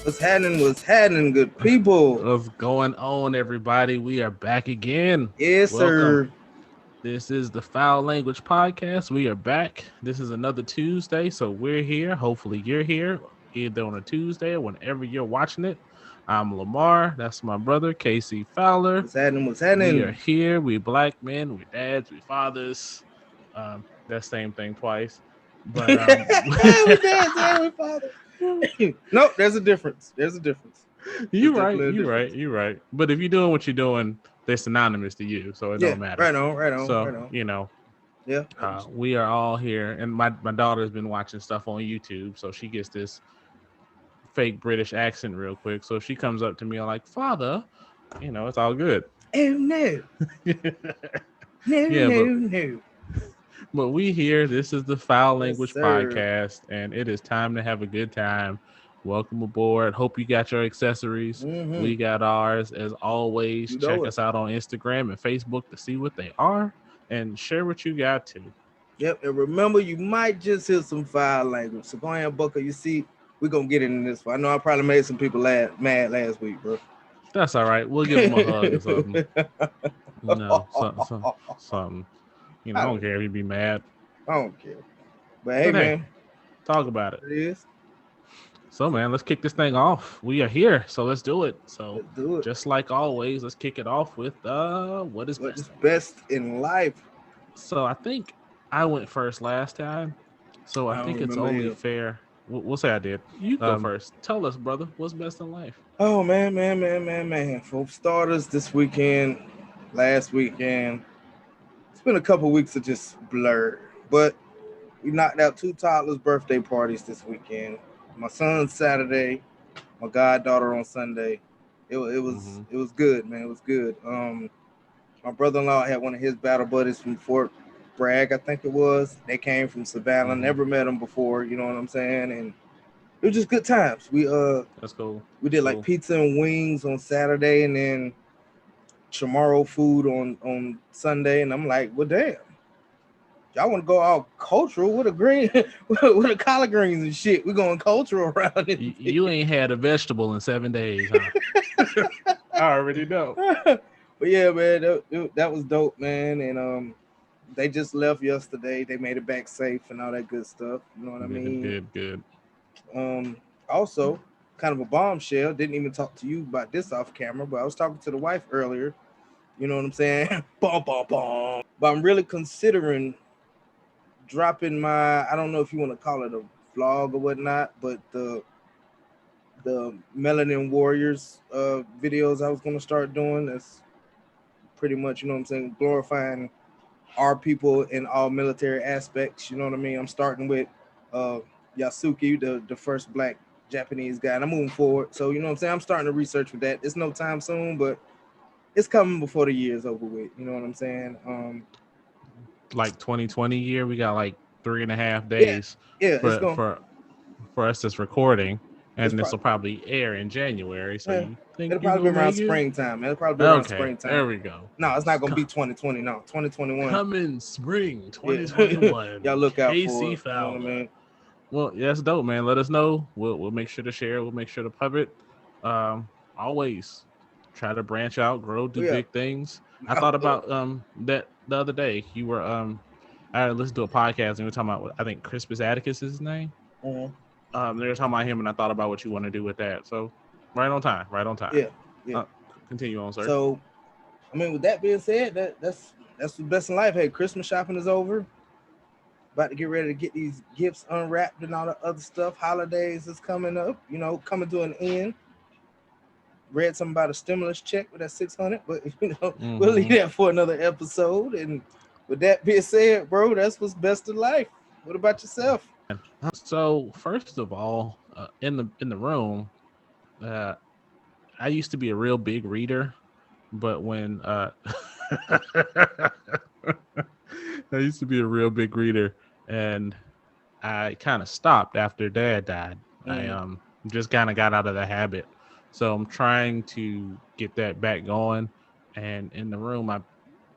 What's happening, good people? What's going on, everybody? We are back again. Yes, Welcome. sir. This is the Fowl Language Podcast. We are back. This is another Tuesday, so we're here. Hopefully, you're here either on a Tuesday or whenever you're watching it. I'm Lamar. That's my brother, Casey Fowler. What's happening? We are here. We black men. We dads. We fathers. That same thing twice. But we dads and we fathers. Nope, there's a difference. You're right. But if you're doing what you're doing, they're synonymous to you, so it don't matter. Right on. So, Yeah. We are all here, and my daughter's been watching stuff on YouTube, so she gets this fake British accent real quick. So if she comes up to me like, "Father," it's all good. Oh no. No. But we here. This is the Fowl Language sir. Podcast, and it is time to have a good time. Welcome aboard. Hope you got your accessories. Mhm. We got ours. As always, check us out on Instagram and Facebook to see what they are and share what you got too. Yep, and remember, you might just hear some foul language. So go ahead and buckle your seat. We're going to get into this one. I know I probably made some people mad last week, bro. That's all right. We'll give them a hug or something. Something. I don't care if you be mad. I don't care. But hey, man. Talk about it. It is. So, man, let's kick this thing off. We are here, so let's do it. So, let's do it. Just like always, let's kick it off with what is best in life. So, I think I went first last time. So, I think it's only fair. We'll say I did. You go first. Tell us, brother, what's best in life? Oh, man. For starters, this weekend, last weekend, it's been a couple weeks of just blur. But we knocked out 2 toddlers' birthday parties this weekend. My son's Saturday, my goddaughter on Sunday. It was good, man. It was good. My brother-in-law had one of his battle buddies from Fort Bragg, I think it was. They came from Savannah. Never met them before, you know what I'm saying? And it was just good times. That's cool. We did like pizza and wings on Saturday, and then tomorrow food on Sunday. And I'm like, well, damn. Y'all want to go all cultural with a collard greens and shit. We're going cultural around it. You ain't had a vegetable in 7 days, huh? I already know. But yeah, man, that was dope, man. And they just left yesterday. They made it back safe and all that good stuff. You know what I mean? Good. Also, kind of a bombshell. Didn't even talk to you about this off camera, but I was talking to the wife earlier. You know what I'm saying? Bum. But I'm really considering dropping my, I don't know if you want to call it a vlog or whatnot, but the Melanin Warriors videos I was going to start doing. That's pretty much, you know what I'm saying, glorifying our people in all military aspects. You know what I mean? I'm starting with Yasuki, the first black Japanese guy, and I'm moving forward. So, you know what I'm saying? I'm starting to research for that. It's no time soon, but it's coming before the year's over with. You know what I'm saying? Like 2020 year, we got like 3.5 days for us that's recording, and this will probably air in January. So you think it'll probably be around springtime. There we go. No, it's not gonna be 2020. No, 2021. Coming spring 2021. Y'all look out AC for it. You know what I mean? Well, yeah, that's dope, man. Let us know. We'll make sure to share. We'll make sure to pub it. Always try to branch out, grow, do big things. I thought about that the other day. You were I listened to a podcast and we were talking about, I think Crispus Atticus is his name. Mm-hmm. They were talking about him, and I thought about what you want to do with that. So right on time. Yeah. Continue on, sir. So, I mean, with that being said, that's the best in life. Hey, Christmas shopping is over. About to get ready to get these gifts unwrapped and all the other stuff. Holidays is coming up, coming to an end. Read something about a stimulus check with that $600, but we'll leave that for another episode. And with that being said, bro, that's what's best in life. What about yourself? So first of all, in the room, I used to be a real big reader, but when I used to be a real big reader, and I kind of stopped after Dad died. I just kind of got out of the habit. So I'm trying to get that back going. And in the room, I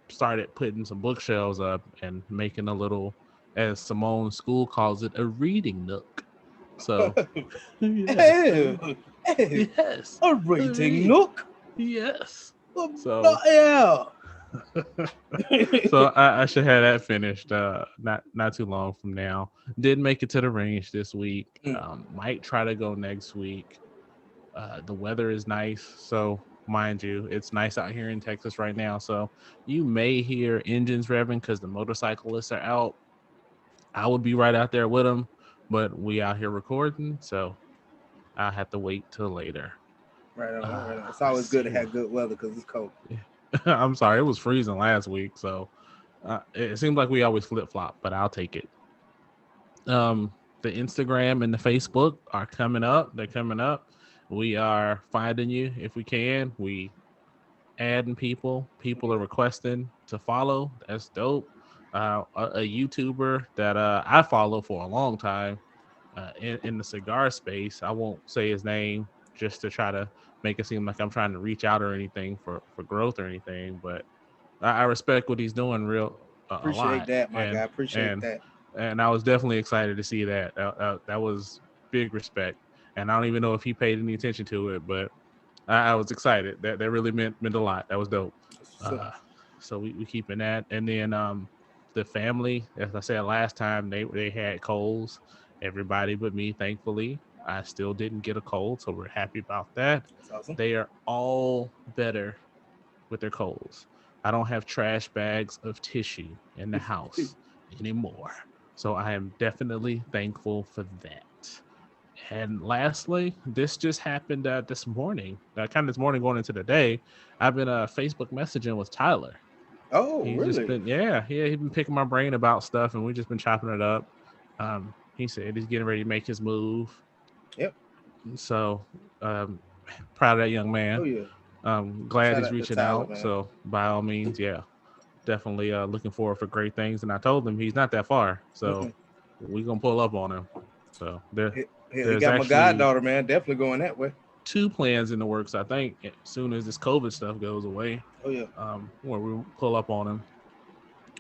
started putting some bookshelves up and making a little, as Simone School calls it, a reading nook. So, hey, Hey, Yes. a rating Nook. Yes. So yeah. So I should have that finished not too long from now. Did make it to the range this week. Might try to go next week. The weather is nice, so mind you, it's nice out here in Texas right now. So you may hear engines revving because the motorcyclists are out. I would be right out there with them, but we out here recording, so I'll have to wait till later. Right on. It's always good to have good weather because it's cold. I'm sorry, it was freezing last week, so it seems like we always flip flop, but I'll take it. The Instagram and the Facebook are coming up. They're coming up. We are finding you if we can. We adding people. People are requesting to follow. That's dope. A YouTuber that I follow for a long time in the cigar space. I won't say his name just to try to make it seem like I'm trying to reach out or anything for growth or anything. But I respect what he's doing a lot. That, my guy. Appreciate that. And I was definitely excited to see that. That was big respect. And I don't even know if he paid any attention to it, but I was excited. That really meant a lot. That was dope. So we keeping that. And then the family, as I said last time, they had colds. Everybody but me, thankfully. I still didn't get a cold, so we're happy about that. That's awesome. They are all better with their colds. I don't have trash bags of tissue in the house anymore. So I am definitely thankful for that. And lastly, this just happened this morning. Kind of this morning going into the day, I've been Facebook messaging with Tyler. Oh, he's really? Just been, he's been picking my brain about stuff, and we've just been chopping it up. He said he's getting ready to make his move. Yep. So proud of that young man. Oh yeah. Glad he's reaching Tyler, out. Man. So by all means, definitely looking forward for great things. And I told him he's not that far, so we're gonna pull up on him. So he got my goddaughter, man. Definitely going that way. 2 plans in the works, I think, as soon as this COVID stuff goes away. Oh yeah. Where we pull up on him,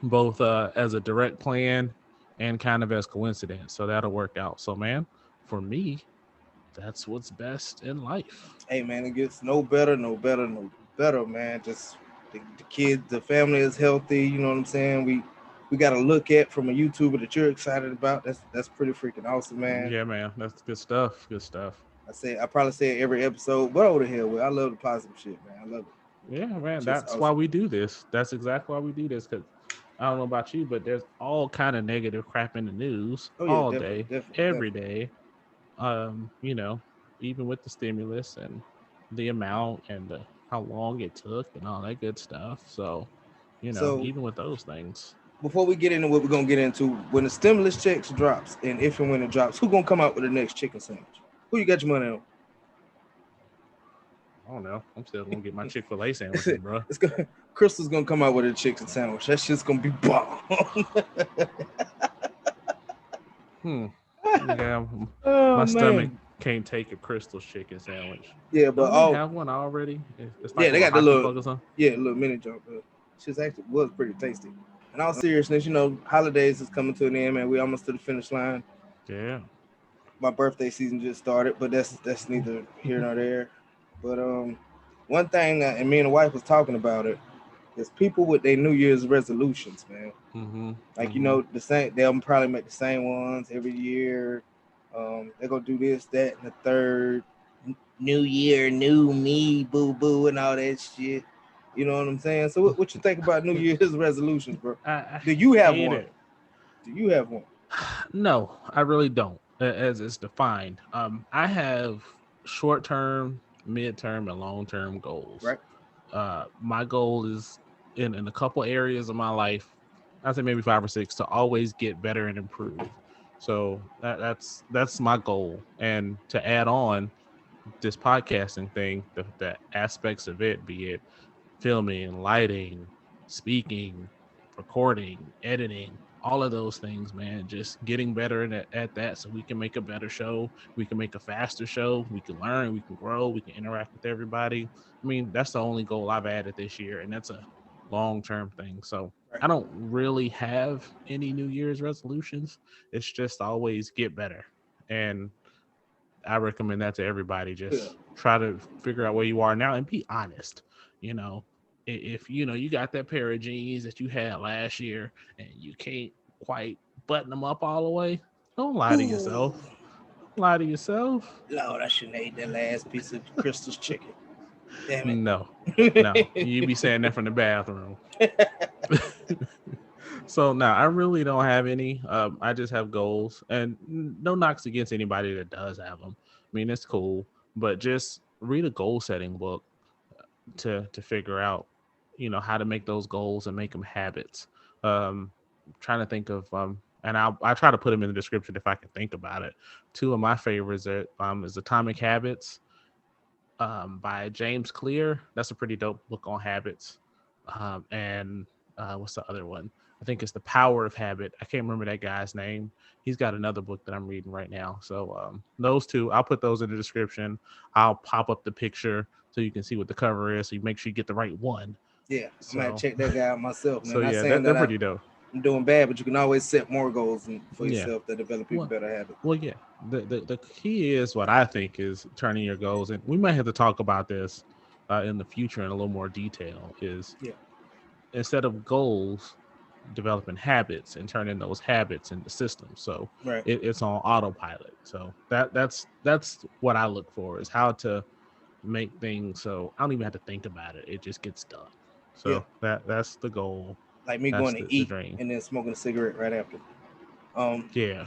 both as a direct plan and kind of as coincidence. So that'll work out. So man, for me, that's what's best in life. Hey man, it gets no better, man. Just the kids, the family is healthy. You know what I'm saying? We got to look at from a YouTuber that you're excited about. That's pretty freaking awesome, man. Yeah, man, that's good stuff. I probably say it every episode, but over the hell with. I love the positive shit, man. I love it. Yeah, man, that's awesome. Why we do this. That's exactly why we do this. Because I don't know about you, but there's all kind of negative crap in the news all day, every day. You know, even with the stimulus and the amount and how long it took and all that good stuff. So, even with those things. Before we get into what we're gonna get into, when the stimulus checks drops, and if and when it drops, who gonna come out with the next chicken sandwich? Who you got your money on? I don't know. I'm still gonna get my Chick-fil-A sandwich, bro. Crystal's gonna come out with a chicken sandwich. That shit's gonna be bomb. Yeah, my stomach can't take a Crystal chicken sandwich. Yeah, but don't they have one already. It's like they got the little mini jump. She's actually was pretty tasty. In all seriousness, holidays is coming to an end, man. We almost to the finish line. Yeah. My birthday season just started, but that's neither here nor there. But one thing, and me and the wife was talking about it, is people with their New Year's resolutions, man. Like the same, they'll probably make the same ones every year. They're gonna do this, that, and the third. New year, new me, boo boo, and all that shit. You know what I'm saying? So what you think about New Year's resolutions, bro? Do you have one? Do you have one? No, I really don't. As it's defined, I have short-term, mid-term, and long-term goals. Right. My goal is in a couple areas of my life, I'd say maybe 5 or 6, to always get better and improve. So that's my goal. And to add on this podcasting thing, the aspects of it, be it filming, lighting, speaking, recording, editing, all of those things, man, just getting better at that so we can make a better show. We can make a faster show. We can learn, we can grow, we can interact with everybody. I mean, that's the only goal I've added this year, and that's a long-term thing. So I don't really have any New Year's resolutions. It's just always get better. And I recommend that to everybody. Just try to figure out where you are now and be honest. You know, if you got that pair of jeans that you had last year and you can't quite button them up all the way, don't lie to yourself. Lie to yourself. Lord, I shouldn't have ate that last piece of Crystal's chicken. Damn it. No, you be saying that from the bathroom. So now I really don't have any. I just have goals, and no knocks against anybody that does have them. I mean, it's cool, but just read a goal setting book to figure out, how to make those goals and make them habits. Trying to think of and I try to put them in the description if I can think about it. Two of my favorites are is Atomic Habits by James Clear. That's a pretty dope book on habits. And what's the other one? I think it's The Power of Habit. I can't remember that guy's name. He's got another book that I'm reading right now. So those two, I'll put those in the description. I'll pop up the picture so you can see what the cover is. So you make sure you get the right one. Yeah, so, I'm gonna check that guy out myself. Man. So yeah, they're pretty dope. I'm doing bad, but you can always set more goals for yourself to develop even better habits. Well, yeah, the key is what I think is turning your goals, and we might have to talk about this in the future in a little more detail. Is instead of goals, developing habits and turning those habits into systems. So it's on autopilot. So that's what I look for, is how to make things so I don't even have to think about it. It just gets done. So that's the goal. Like me going to eat and then smoking a cigarette right after. Yeah.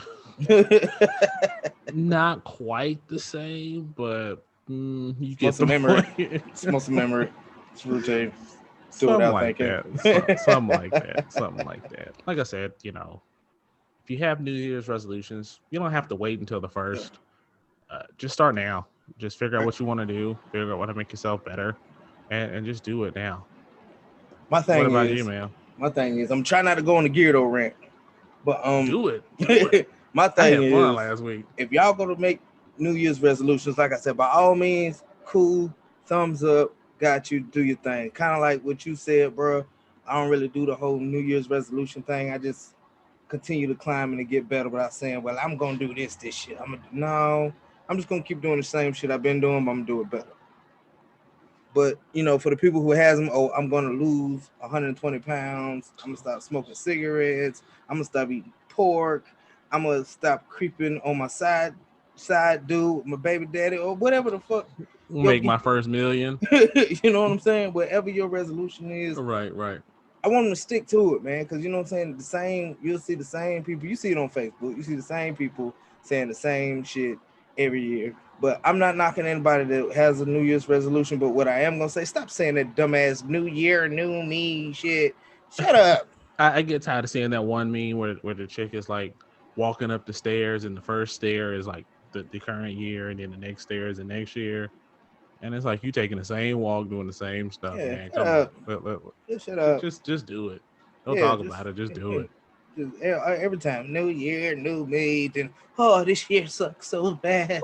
Not quite the same, but you get some memory. Smoke some memory. It's routine. Something like that. Something like that. Something like that. Like I said, if you have New Year's resolutions, you don't have to wait until the first. Just start now. Just figure out what you want to do. Figure out how to make yourself better, and just do it now. What about you, man? My thing is, I'm trying not to go on the Gyardo rant, but do it. My thing is, fun last week. If y'all go to make New Year's resolutions, like I said, by all means, cool, thumbs up, got you, do your thing. Kind of like what you said, bro. I don't really do the whole New Year's resolution thing. I just continue to climb and to get better without saying, well, I'm gonna do this year. I'm just gonna keep doing the same shit I've been doing, but I'm gonna do it better. But, for the people who has them, I'm going to lose 120 pounds. I'm going to stop smoking cigarettes. I'm going to stop eating pork. I'm going to stop creeping on my side dude, my baby daddy, or whatever the fuck. Make my first million. You know what I'm saying? Whatever your resolution is. Right. I want them to stick to it, man, because you know what I'm saying? You'll see the same people. You see it on Facebook. You see the same people saying the same shit every year. But I'm not knocking anybody that has a New Year's resolution. But what I am going to say, stop saying that dumbass New Year, new me shit. Shut up. I get tired of seeing that one meme where the chick is like walking up the stairs and the first stair is like the current year and then the next stair is the next year. And it's like you taking the same walk, doing the same stuff, man. Come on. Shut up. Just do it. Don't talk about it. Just do it. Just, every time, New Year, new me. Then, this year sucks so bad.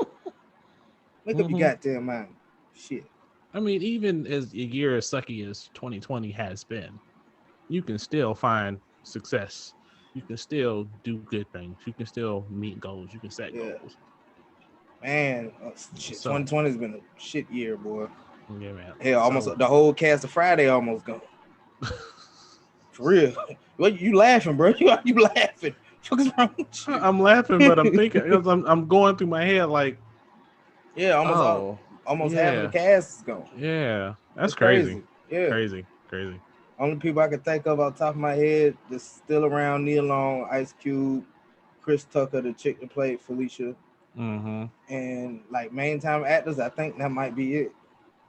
Make up your goddamn mind. Shit. I mean, even as a year as sucky as 2020 has been, you can still find success. You can still do good things. You can still meet goals. You can set goals. Man, 2020 has been a shit year, boy. Yeah, man. Hell, almost the whole cast of Friday almost gone. For real. What you laughing, bro? You laughing? What's wrong with you? I'm laughing, but I'm thinking, I'm going through my head like, yeah, almost half of the cast is gone. Yeah, that's crazy. Yeah, crazy. Only people I can think of off the top of my head that's still around: Neil Long, Ice Cube, Chris Tucker, the chick that played Felicia, and like main time actors. I think that might be it.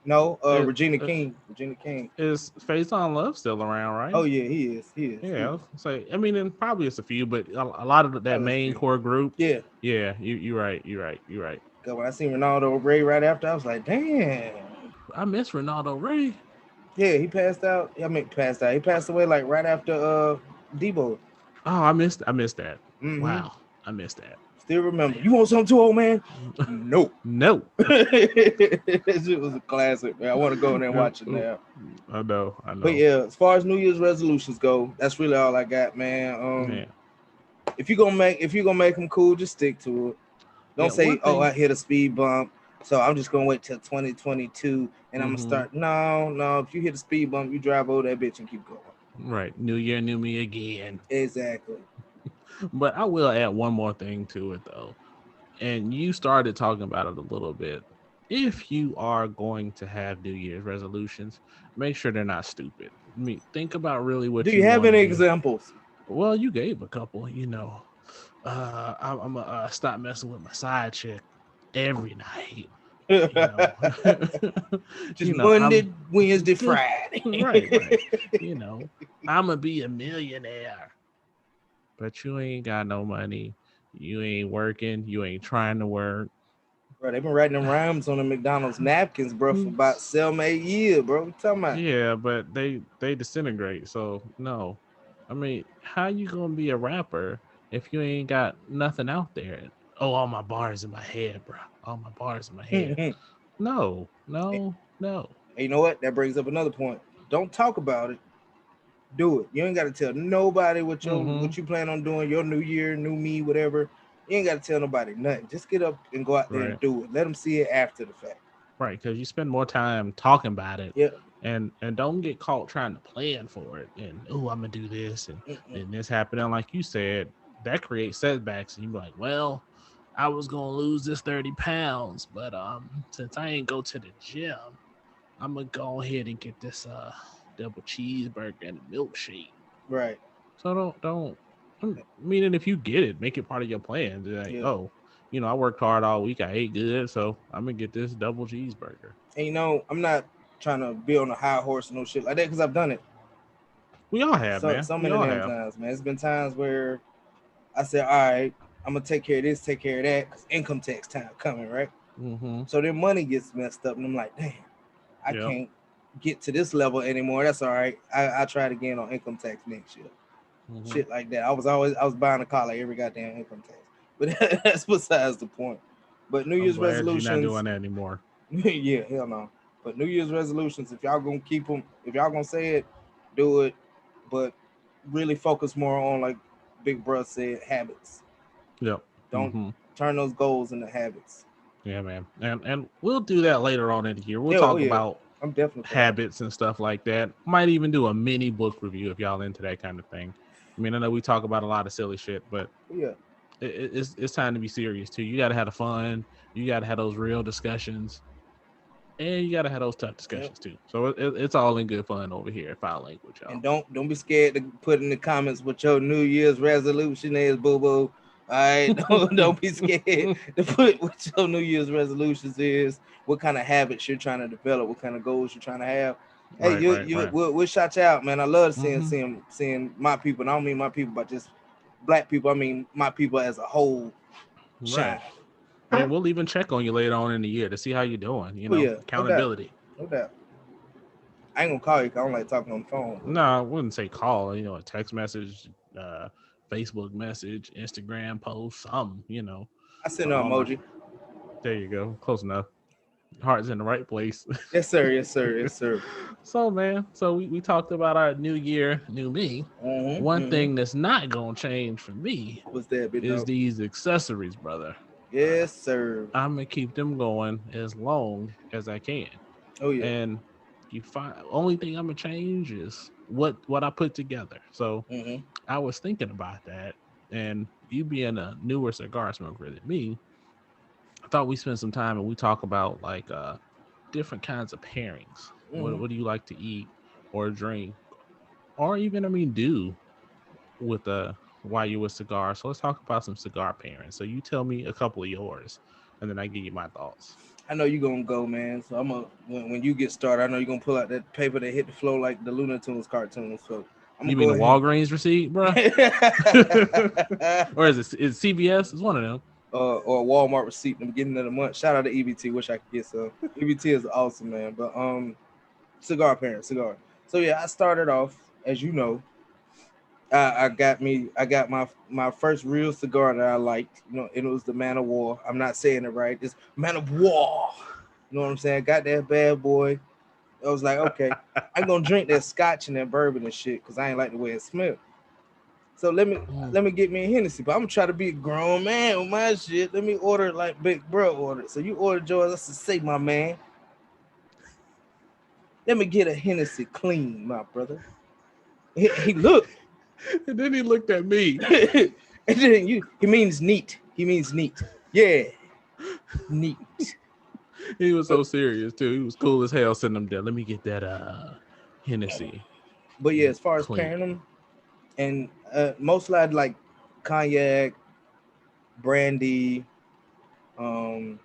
No, Regina King. Is Faison Love still around, right? Oh yeah, he is. Yeah, so I mean, and probably it's a few, but a lot of that main core group. Yeah. You're right. When I seen Ronaldo Ray right after, I was like, damn. I miss Ronaldo Ray. Yeah, he passed out. He passed away like right after Debo. Oh, I missed that. Mm-hmm. Wow, I missed that. Still remember. You want something too, old man? No. This shit was a classic, man. I want to go in there and watch it now. I know. But yeah, as far as New Year's resolutions go, that's really all I got, man. If you're gonna make them cool, just stick to it. Don't say, "Oh, I hit a speed bump, so I'm just gonna wait till 2022 and I'm gonna start." No. If you hit a speed bump, you drive over that bitch and keep going. Right. New year, new me again. Exactly. But I will add one more thing to it though, and you started talking about it a little bit. If you are going to have New Year's resolutions, make sure they're not stupid. I mean, think about really what Do you you have want any to do. examples? Well, you gave a couple. I'm gonna stop messing with my side chick every night. Just Monday, Wednesday, Friday. Right. I'm gonna be a millionaire, but you ain't got no money. You ain't working. You ain't trying to work. Bro, they've been writing them rhymes on the McDonald's napkins, bro, for about 7-8 years, bro. What you talking about? Yeah, but they disintegrate. So no, I mean, how you gonna be a rapper if you ain't got nothing out there? Oh, all my bars in my head, bro. All my bars in my head. No. Hey, you know what? That brings up another point. Don't talk about it. Do it. You ain't got to tell nobody what you plan on doing. Your new year, new me, whatever. You ain't got to tell nobody nothing. Just get up and go out there and do it. Let them see it after the fact. Right, because you spend more time talking about it. Yeah. And don't get caught trying to plan for it. And I'm gonna do this and this happening. Like you said, that creates setbacks. And you're like, well, I was gonna lose this 30 pounds, but since I ain't go to the gym, I'm gonna go ahead and get this double cheeseburger and a milkshake. Right. So don't meaning if you get it, make it part of your plan. Like, I worked hard all week. I ate good, so I'm gonna get this double cheeseburger. And I'm not trying to be on a high horse and no shit like that because I've done it. We all have, man. So many damn times, man. It's been times where I said, all right, I'm gonna take care of this, take care of that, because income tax time coming, right? So their money gets messed up, and I'm like, damn, I can't get to this level anymore. That's all right. I try it again on income tax next year. Shit like that. I was buying a car like every goddamn income tax, but that's besides the point. But New Year's resolutions, you're not doing that anymore. Yeah, hell no. But New Year's resolutions, if y'all gonna keep them, if y'all gonna say it, do it, but really focus more on, like Big Bruh said, habits. Yep. Don't turn those goals into habits. Yeah, man. And we'll do that later on in the year. We'll talk about I'm definitely habits and stuff like that. Might even do a mini book review if y'all into that kind of thing. I mean, I know we talk about a lot of silly shit, but it's time to be serious too. You got to have the fun. You got to have those real discussions. And you gotta have those tough discussions too. So it's all in good fun over here at Fowl Language, y'all. And don't be scared to put in the comments what your New Year's resolution is, boo boo. All right, don't be scared to put what your New Year's resolutions is, what kind of habits you're trying to develop, what kind of goals you're trying to have. Hey, we'll shout you out, man. I love seeing my people. And I don't mean my people, but just black people. I mean my people as a whole shine. Right. I mean, we'll even check on you later on in the year to see how you're doing. Accountability. No doubt. I ain't gonna call you because I don't like talking on the phone. No, I wouldn't say call. A text message, Facebook message, Instagram post, something. I send an emoji. There you go. Close enough. Heart's in the right place. Yes, sir. Yes, sir. Yes, sir. So, man, we talked about our new year, new me. One thing that's not gonna change for me is these accessories, brother. Yes, sir. I'm gonna keep them going as long as I can. Oh yeah. And only thing I'm gonna change is what I put together. So I was thinking about that, and you being a newer cigar smoker than me, I thought we spend some time and we talk about like different kinds of pairings. What do you like to eat or drink, or even do with while you with cigars? So let's talk about some cigar pairings. So you tell me a couple of yours, and then I give you my thoughts. I know you're gonna go, man. So I'm when you get started, I know you're gonna pull out that paper that hit the floor like the Looney Tunes cartoons. So you mean the Walgreens receipt, bro? Or is it CVS? It's one of them. Or a Walmart receipt in the beginning of the month. Shout out to EBT. Wish I could get some. EBT is awesome, man. But cigar pairing. So yeah, I started off, as you know. I got my first real cigar that I liked. It was the Man of War. I'm not saying it right. It's Man of War. You know what I'm saying? Got that bad boy. I was like, okay, I'm gonna drink that scotch and that bourbon and shit because I ain't like the way it smelled. So let me get me a Hennessy. But I'm gonna try to be a grown man with my shit. Let me order like Big Bro ordered. So you ordered yours. Let's just say, my man. Let me get a Hennessy clean, my brother. He looked. And then he looked at me. And then he means neat. He means neat. Yeah. Neat. He was so serious too. He was cool as hell sitting them there. Let me get that Hennessy. But yeah, as far as pairing them, and mostly I'd like cognac, brandy. I'm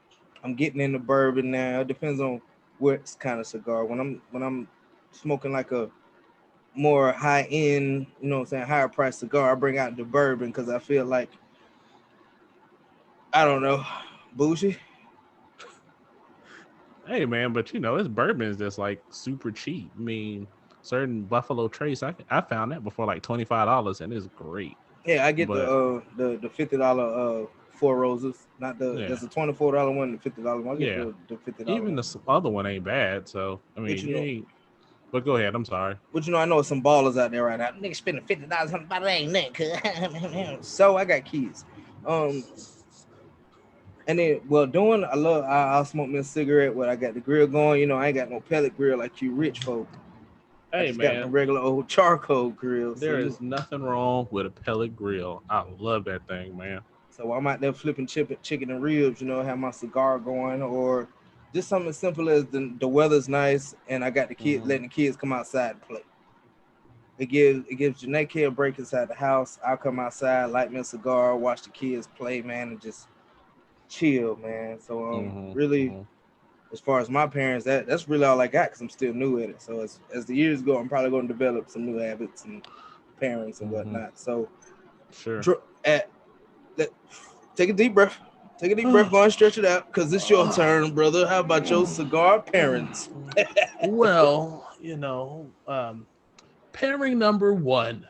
getting into bourbon now. It depends on what kind of cigar. When I'm smoking like a more high end, you know what I'm saying, higher price cigar, I bring out the bourbon because I feel like, I don't know, bougie. Hey man, but it's bourbon is just like super cheap. I mean, certain Buffalo Trace, I found that before like $25, and it's great. Yeah, I get the $50 Four Roses, not there's a $24 one, the $50 one. I get the $50. Even the other one ain't bad. So I mean, but go ahead. I'm sorry. But I know some ballers out there right now. Niggas spending $50 on a bottle ain't nothing. So I got kids. And then, I'll smoke me a cigarette when I got the grill going. I ain't got no pellet grill like you rich folk. Hey, man. Got a regular old charcoal grill. There is nothing wrong with a pellet grill. I love that thing, man. So I'm out there flipping chicken and ribs, have my cigar going, or just something as simple as the weather's nice and I got the kids, letting the kids come outside and play. It gives Janae a break inside the house. I'll come outside, light me a cigar, watch the kids play, man, and just chill, man. So as far as my parents, that's really all I got because I'm still new at it. So as the years go, I'm probably going to develop some new habits and parents and whatnot. So sure. Take a deep breath. Take a deep breath. Go and stretch it out because it's your turn, brother. How about your cigar pairings? Well, pairing number one.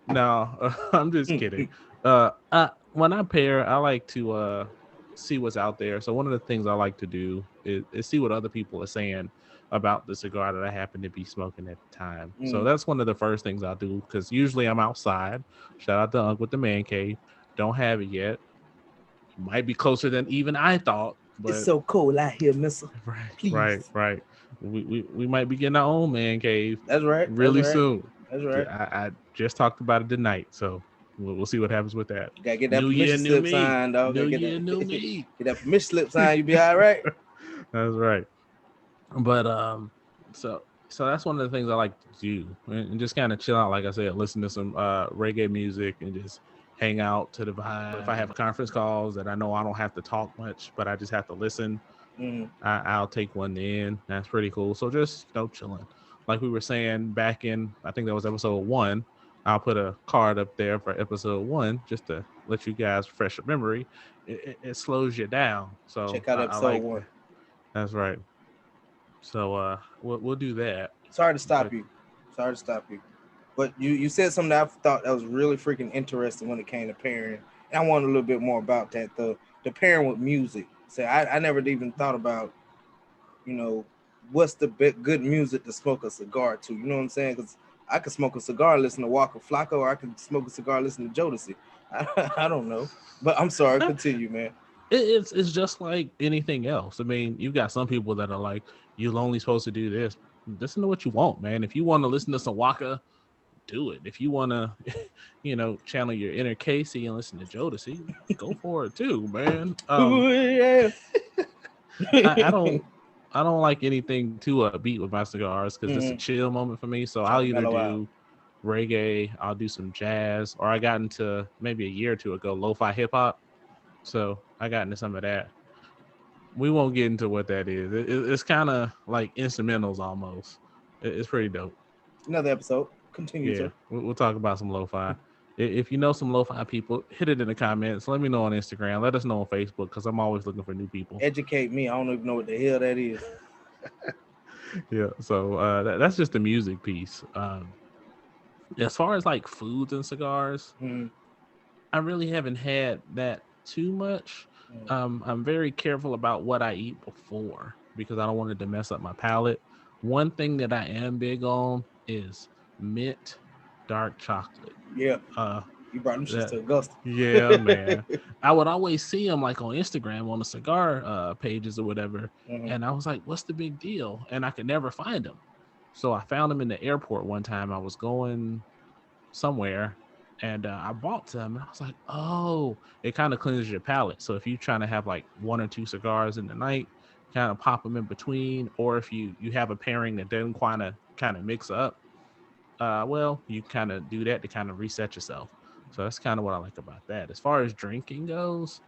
No, I'm just kidding. When I pair, I like to see what's out there. So one of the things I like to do is see what other people are saying about the cigar that I happen to be smoking at the time. So that's one of the first things I'll do because usually I'm outside. Shout out to Unc with the man cave. Don't have it yet. Might be closer than even I thought. But it's so cold out here, mister. Right. We might be getting our own man cave. That's right. Really soon. That's right. I just talked about it tonight, so we'll see what happens with that. You gotta get that permission slip signed, dog. New year, new me. Get that permission slip signed, you be all right. That's right. But so that's one of the things I like to do, and just kind of chill out. Like I said, listen to some reggae music and just hang out to the vibe. If I have conference calls that I know I don't have to talk much, but I just have to listen, I'll take one in. That's pretty cool. So just chilling. Like we were saying back in, I think that was episode 1. I'll put a card up there for episode 1 just to let you guys refresh your memory. It slows you down. So check out episode 1. That's right. So we'll do that. Sorry to stop you. But you said something that I thought that was really freaking interesting when it came to pairing. And I wanted a little bit more about that. The pairing with music. So I never even thought about, what's the good music to smoke a cigar to. You know what I'm saying? Because I could smoke a cigar, listen to Waka Flocka, or I could smoke a cigar, listen to Jodeci. I don't know. But I'm sorry. Continue, man. It's just like anything else. I mean, you've got some people that are like, you're only supposed to do this. Listen to what you want, man. If you want to listen to some Waka, do it. If you want to, channel your inner Casey and listen to Jodeci, go for it too, man. I don't like anything too upbeat with my cigars because it's a chill moment for me. So I'll either do reggae, I'll do some jazz, or I got into maybe a year or two ago lo-fi hip hop. So I got into some of that. We won't get into what that is. It's kind of like instrumentals almost. It's pretty dope. Another episode. Continue. Yeah, we'll talk about some lo-fi. If you know some lo-fi people, hit it in the comments. Let me know on Instagram. Let us know on Facebook because I'm always looking for new people. Educate me. I don't even know what the hell that is. Yeah, so that's just the music piece. As far as like foods and cigars, I really haven't had that too much. I'm very careful about what I eat before because I don't want it to mess up my palate. One thing that I am big on is mint dark chocolate. Yeah. You brought them shits to Augusta. Yeah, man. I would always see them like on Instagram on the cigar pages or whatever. And I was like, what's the big deal? And I could never find them. So I found them in the airport one time. I was going somewhere and I bought some. And I was like, oh, it kind of cleanses your palate. So if you're trying to have like 1 or 2 cigars in the night, kind of pop them in between. Or if you have a pairing that doesn't kind of mix up, well, you kind of do that to kind of reset yourself. So that's kind of what I like about that. As far as drinking goes,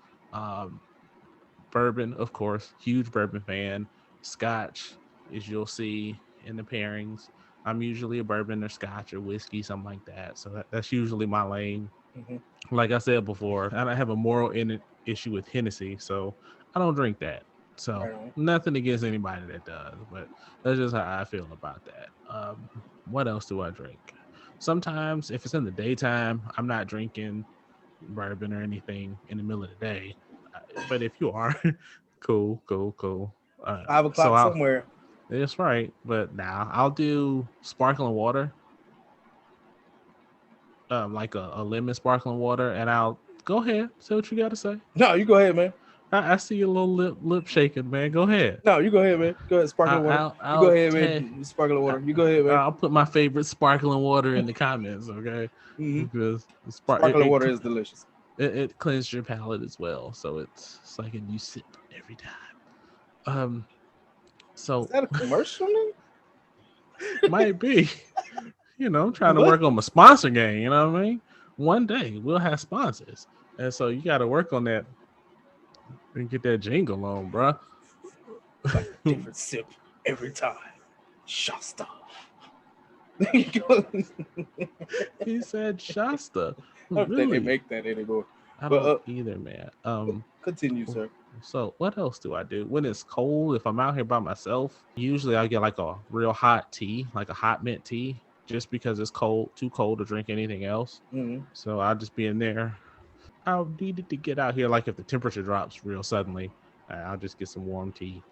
bourbon, of course, huge bourbon fan. Scotch, as you'll see in the pairings. I'm usually a bourbon or scotch or whiskey, something like that. So that's usually my lane. Like I said before, I don't have a moral issue with Hennessy, so I don't drink that. So nothing against anybody that does, but that's just how I feel about that. What else do I drink? Sometimes if it's in the daytime, I'm not drinking bourbon or anything in the middle of the day. But if you are, cool. 5 o'clock somewhere. That's right. But now I'll do sparkling water, like a lemon sparkling water, and I'll go ahead. Say what you got to say. No, you go ahead, man. I see your little lip shaking, man. Go ahead. No, you go ahead, man. Go ahead, sparkling water. You go ahead, man. Sparkling water. You go ahead, man. I'll put my favorite sparkling water in the comments, okay? Because sparkling water is delicious. It cleanses your palate as well, so it's like a new sip every time. So is that a commercial? Might be. I'm trying to work on my sponsor game. You know what I mean? One day we'll have sponsors, and so you got to work on that. And get that jingle on, bro. Like a different sip every time. Shasta. He said Shasta. I don't think they make that anymore. I don't either, man. Continue, sir. So what else do I do? When it's cold, if I'm out here by myself, usually I'll get like a real hot tea, like a hot mint tea, just because it's too cold to drink anything else. So I'll just be in there. I'll need it to get out here, like if the temperature drops real suddenly, I'll just get some warm tea.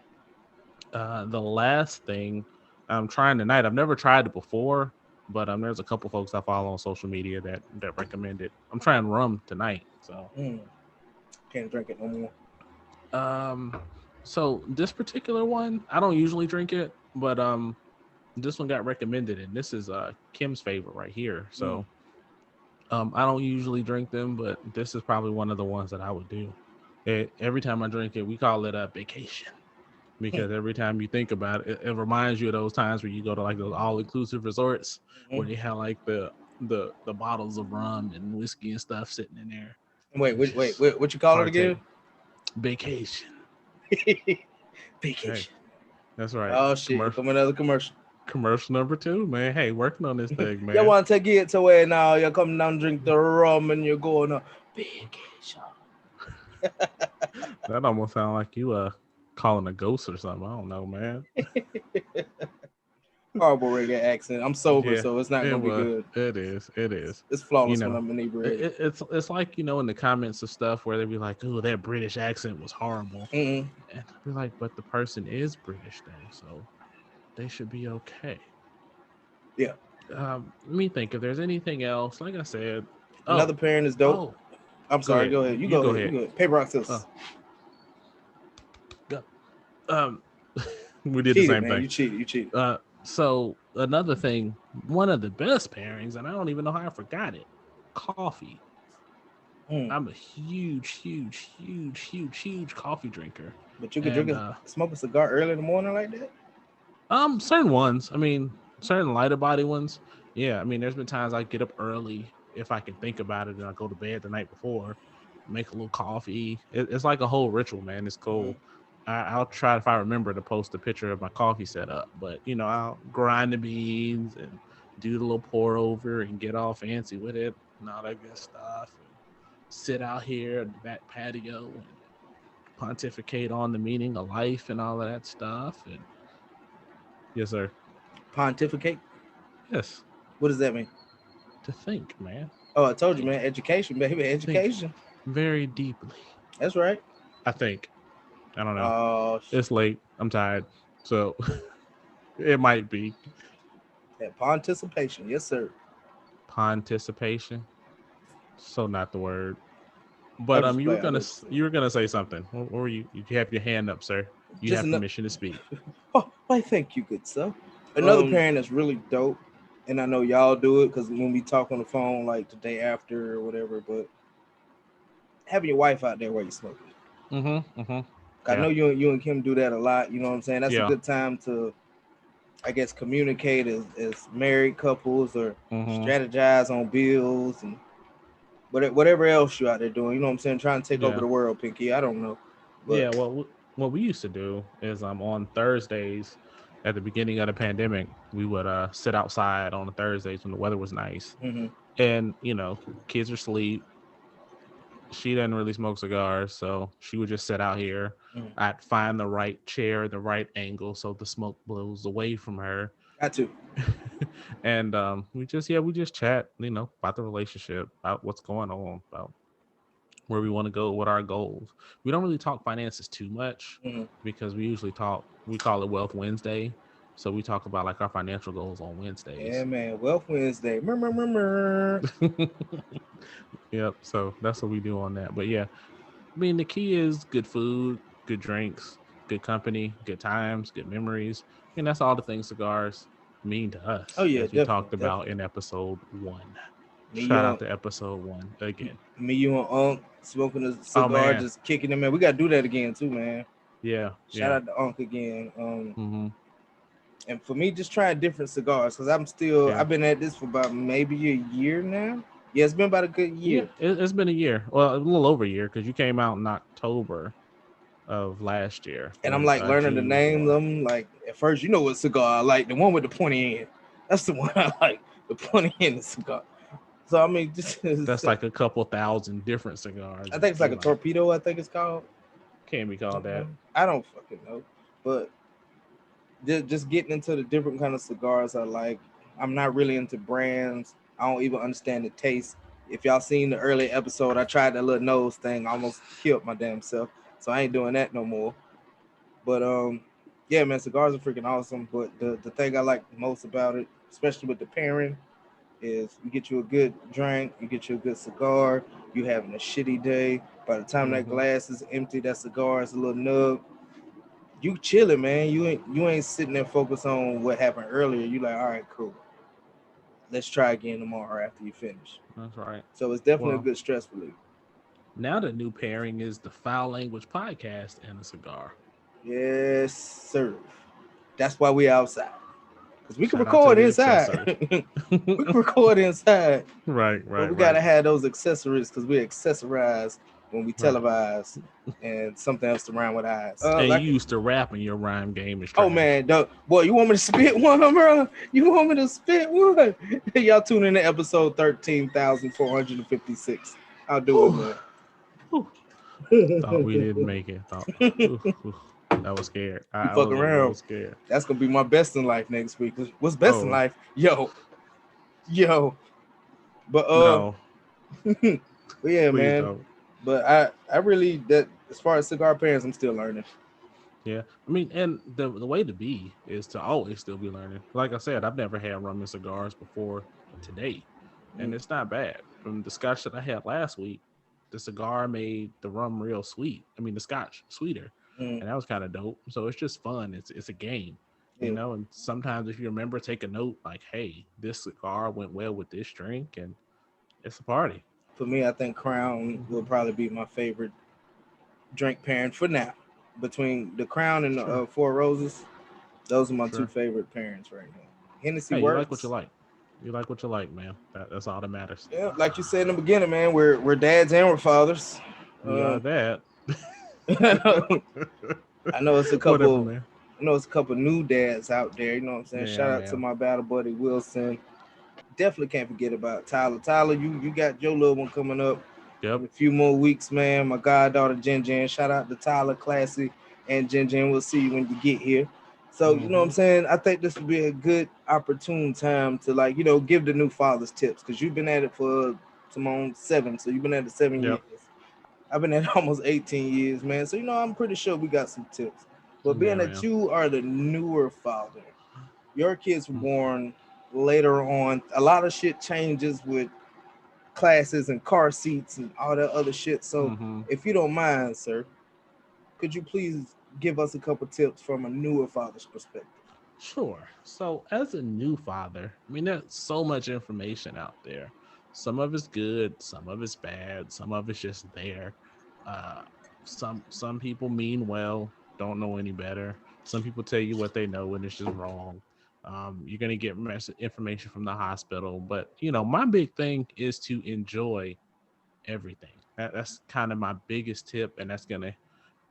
The last thing I'm trying tonight, I've never tried it before, but there's a couple folks I follow on social media that recommend it. I'm trying rum tonight, so can't drink it no more. So this particular one, I don't usually drink it, but this one got recommended, and this is Kim's favorite right here. So. I don't usually drink them, but this is probably one of the ones that I would do. Every time I drink it, we call it a vacation because every time you think about it, it reminds you of those times where you go to like those all-inclusive resorts where they have like the bottles of rum and whiskey and stuff sitting in there. Wait, what you call it again? Vacation. Vacation. Hey, that's right. Oh shit! Come another commercial. Commercial number 2, man. Hey, working on this thing, man. You want to get to where now you're coming down, drink the rum, and you're going on vacation. That almost sounds like you calling a ghost or something. I don't know, man. Horrible reggae accent. I'm sober, so it's not gonna be good. It is. It's flawless when I'm inebriated. It's like in the comments of stuff where they be like, "Oh, that British accent was horrible," and I'd be like, "But the person is British, though, so." They should be okay. Yeah. Let me think if there's anything else. Like I said, another pairing is dope. I'm sorry. Go ahead. You go ahead. Paper rock scissors. We did the same thing. You cheated. So another thing, one of the best pairings, and I don't even know how I forgot it. Coffee. I'm a huge coffee drinker. But you can smoke a cigar early in the morning like that? Certain ones. I mean, certain lighter body ones. Yeah, I mean, there's been times I get up early if I can think about it, and I go to bed the night before, make a little coffee. It's like a whole ritual, man. It's cool. I'll try, if I remember, to post a picture of my coffee setup. But I'll grind the beans and do the little pour over and get all fancy with it and all that good stuff. And sit out here in the back patio and pontificate on the meaning of life and all of that stuff. And yes, sir. Pontificate? Yes. What does that mean? To think, man. Oh, I told you, man. Education, baby. Education. Think very deeply. That's right. I think. I don't know. It's late. I'm tired. So it might be. That pontification. Yes, sir. Pontification. So not the word. I'm But just playing. I know what you're saying. you were gonna say something. What were you? You have your hand up, sir. You Just have another. permission to speak. Oh, why? Thank you, good sir. Another parent that's really dope, and I know y'all do it because when we talk on the phone, like the day after or whatever, but having your wife out there while you're smoking. Mm-hmm. Mm-hmm. I Yeah. know you and Kim do that a lot. You know what I'm saying? That's a Yeah. good time to, I guess, communicate as married couples or Mm-hmm. strategize on bills and whatever else you out there doing. You know what I'm saying? Trying to take over Yeah. the world, Pinky. I don't know, but Yeah. Well, what we used to do is on Thursdays at the beginning of the pandemic, we would sit outside on the Thursdays when the weather was nice, mm-hmm, and kids are asleep. She doesn't really smoke cigars, so she would just sit out here. mm-hmm. I'd find the right chair, the right angle, so the smoke blows away from her. Got to. And we just chat, about the relationship, about what's going on, about where we want to go, what our goals. We don't really talk finances too much Mm-hmm. because we call it Wealth Wednesday. So we talk about like our financial goals on Yeah, Wednesdays. man. Wealth Wednesday. Murr. Yep. So that's what we do on that. But yeah, I mean, the key is good food, good drinks, good company, good times, good memories. I mean, that's all the things cigars mean to Oh us, yeah, as we definitely, talked about definitely. in episode 1. Me, Shout out you, to episode 1 again. you and Unc smoking a Oh cigar, man, just kicking it, man. We gotta do that again too, man. yeah, Shout yeah, out to Unc again. mm-hmm, And for me, just trying different cigars because yeah, I've been at this for about maybe a year now. Yeah, it's been about a good yeah. year. It's been a year, well, a little over a year, because you came out in October of last year And I'm when like learning the G was names born. of them. Like at first, you know what cigar I like? The one with the pointy end. That's the one I like. The pointy end cigar. So I mean, just That's like a couple thousand different cigars I that think it's like you a like. torpedo. I think it's called. Can't be called that. I don't fucking know, but just getting into the different kind of cigars I like. I'm not really into brands. I don't even understand the taste. If y'all seen the early episode, I tried that little nose thing. I almost killed my damn self. So I ain't doing that no more. But yeah, man, cigars are freaking awesome. But the thing I like most about it, especially with the pairing, is you get you a good drink, you get you a good cigar, you having a shitty day. By the time that Mm-hmm. glass is empty, that cigar is a little nug. You chilling, man. You ain't sitting there focused on what happened earlier. You like, all right, cool. Let's try again tomorrow after you finish. That's right. So it's definitely a Well, good stress relief. now the new pairing is the Foul Language Podcast and a cigar. Yes, sir. That's why we outside. Because we can Shout out to record the inside. accessories. We can record inside. Right, But right, we gotta right, have those accessories because we accessorize when we right. televise and something else to rhyme with eyes. And you used to rap, and your rhyme game is Oh trash. man, boy, you want me to spit one, bro? You want me to spit one? Y'all tune in to episode 13,456. I'll do it, Whew, man. whew. Thought we didn't make it. Oof. I was scared. You I fuck was a little around. scared. That's gonna be my best in life next week. What's best in Oh life? Yo. But no, but yeah, please man. don't. But I really that as far as cigar pairings, I'm still learning. Yeah, I mean, and the way to be is to always still be learning. Like I said, I've never had rum and cigars before today, and Mm, it's not bad. From the scotch that I had last week, the cigar made the rum real sweet. I mean, the scotch sweeter, mm, and that was kind of dope. So it's just fun. It's a game, yeah. And sometimes if you remember, take a note like, hey, this cigar went well with this drink, and it's a party. For me, I think Crown will Hmm. probably be my favorite drink pairing for now. Between the Crown and the Sure, Four Roses, those are my two sure. favorite pairings right now. Hennessy Hey, you like what you works. like. You like what you like, man. That's all that matters. Yeah, like you said in the beginning, man, we're dads and we're fathers. We are that. I know, I know it's a Whatever, couple. man. I know it's a couple new dads out there. You know what I'm saying? Yeah, Shout out to man. my battle buddy Wilson. Definitely can't forget about Tyler. Tyler, you got your little one coming up in Yep. a few more weeks, man. My goddaughter Jen Jen. Shout out to Tyler Classy and Jen Jen. We'll see you when you get here. So you know what I'm Mm-hmm. saying? I think this would be a good opportune time to give the new fathers tips because you've been at it for Simone 7. So you've been at it 7 years. Yep. I've been at almost 18 years, man. So I'm pretty sure we got some tips. But being Yeah, that man. you are the newer father, your kids were born later on. A lot of shit changes with classes and car seats and all that other shit. So Mm-hmm. if you don't mind, sir, could you please give us a couple tips from a newer father's perspective? Sure. So, as a new father, I mean, there's so much information out there. Some of it's good, some of it's bad, some of it's just there. Uh, some people mean well, don't know any better. Some people tell you what they know and it's just wrong. You're gonna get information from the hospital, but my big thing is to enjoy everything. That's kind of my biggest tip, and that's gonna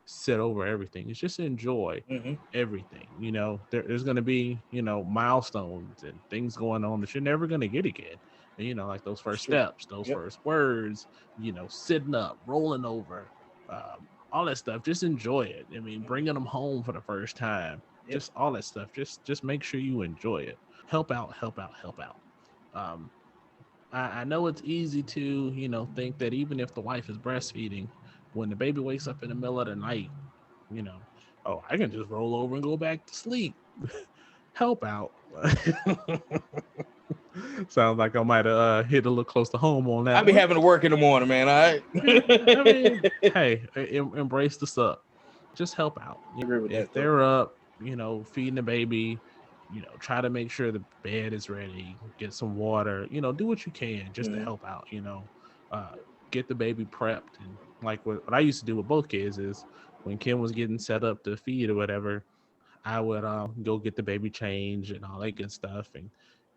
sit over everything. It's just enjoy Mm-hmm. everything. There's going to be, milestones and things going on that you're never going to get again. And, like those It's first true. steps, those Yep. first words, sitting up, rolling over, all that stuff. Just enjoy it. I mean, bringing them home for the first time, Yep. just all that stuff. Just make sure you enjoy it. Help out, help out, help out. Um, I know it's easy to, think that even if the wife is breastfeeding, when the baby wakes up in the middle of the night, you know, oh, I can just roll over and go back to sleep. Help out. Sounds like I might have hit a little close to home on I that be one. having to work in the morning, man. All right. I mean, hey, embrace the suck. Just help out. I agree with If that, though. they're up, feeding the baby, try to make sure the bed is ready, get some water, do what you can just to Mm-hmm. help out, uh, get the baby prepped. And like what I used to do with both kids is when Kim was getting set up to feed or whatever, I would go get the baby change and all that good stuff and